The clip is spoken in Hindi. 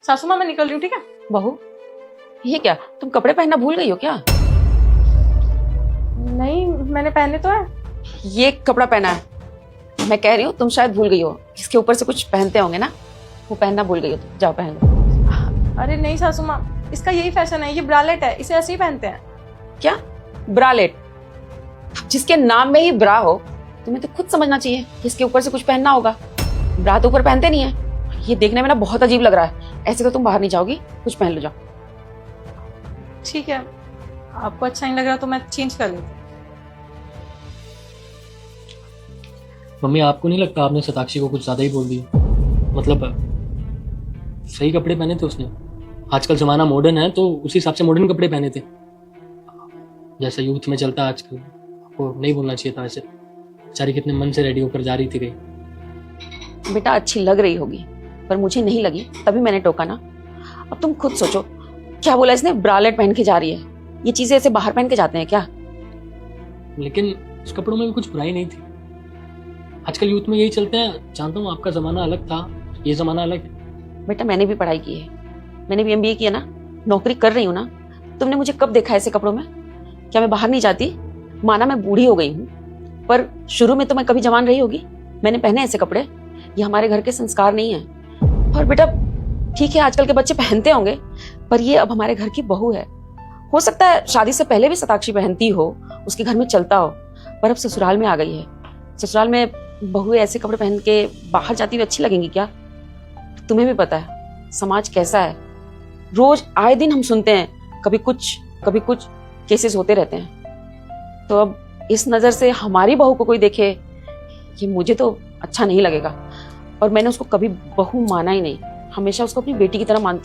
सासू माँ मैं निकल रही हूँ, ठीक है? बहू, ये क्या, तुम कपड़े पहनना भूल गई हो क्या? नहीं, मैंने पहने तो है। ये कपड़ा पहना है। मैं कह रही हूँ तुम शायद भूल गई हो, इसके ऊपर से कुछ पहनते होंगे ना, वो पहनना भूल गई हो तुम। जाओ पहन लो। अरे नहीं सासू माँ, इसका यही फैशन है, ये ब्रालेट है, इसे ऐसे ही पहनते हैं। क्या ब्रालेट? जिसके नाम में ही ब्रा हो, तुम्हें तो खुद समझना चाहिए कि इसके ऊपर से कुछ पहनना होगा। ब्रा तो ऊपर पहनते नहीं है। ये देखने में ना बहुत अजीब लग रहा है। ऐसे तो तुम बाहर नहीं जाओगी, कुछ पहन लो, जाओ। ठीक है, आपको अच्छा नहीं लग रहा तो मैं चेंज कर लेती हूँ। मम्मी, आपको नहीं लगता आपने शताक्षी को कुछ ज्यादा ही बोल दिया? मतलब सही कपड़े पहने थे उसने। आजकल जमाना मॉडर्न है तो उसी हिसाब से मॉडर्न कपड़े पहने थे, जैसा यूथ में चलता है आजकल। आपको नहीं बोलना चाहिए था ऐसे। बेचारी कितने मन से रेडी होकर जा रही थी कहीं। बेटा अच्छी लग रही होगी, पर मुझे नहीं लगी, तभी मैंने टोका ना। अब तुम खुद सोचो, क्या बोला इसने, ब्रालेट पहन के जा रही है। ये चीजें ऐसे बाहर पहन के जाते हैं क्या? लेकिन उस कपड़ों में भी कुछ बुराई नहीं थी। आजकल यूथ में यही चलते हैं। जानता हूँ आपका जमाना अलग था, ये जमाना अलग है। बेटा मैंने भी पढ़ाई की है, मैंने भी MBA किया ना, नौकरी कर रही हूँ ना। तुमने मुझे कब देखा ऐसे कपड़ों में? क्या मैं बाहर नहीं जाती? माना मैं बूढ़ी हो गई हूँ, पर शुरू में तो मैं कभी जवान रही होगी। मैंने पहने ऐसे कपड़े, ये हमारे घर के संस्कार नहीं है। और बेटा ठीक है, आजकल के बच्चे पहनते होंगे, पर ये अब हमारे घर की बहू है। हो सकता है शादी से पहले भी शताक्षी पहनती हो, उसके घर में चलता हो, पर अब ससुराल में आ गई है। ससुराल में बहू ऐसे कपड़े पहन के बाहर जाती हुई अच्छी लगेंगी क्या? तुम्हें भी पता है समाज कैसा है, रोज आए दिन हम सुनते हैं कभी कुछ केसेस होते रहते हैं। तो अब इस नजर से हमारी बहू को कोई देखे, ये मुझे तो अच्छा नहीं लगेगा। और मैंने उसको कभी बहू माना ही नहीं, हमेशा उसको अपनी बेटी की तरह मानती हूँ।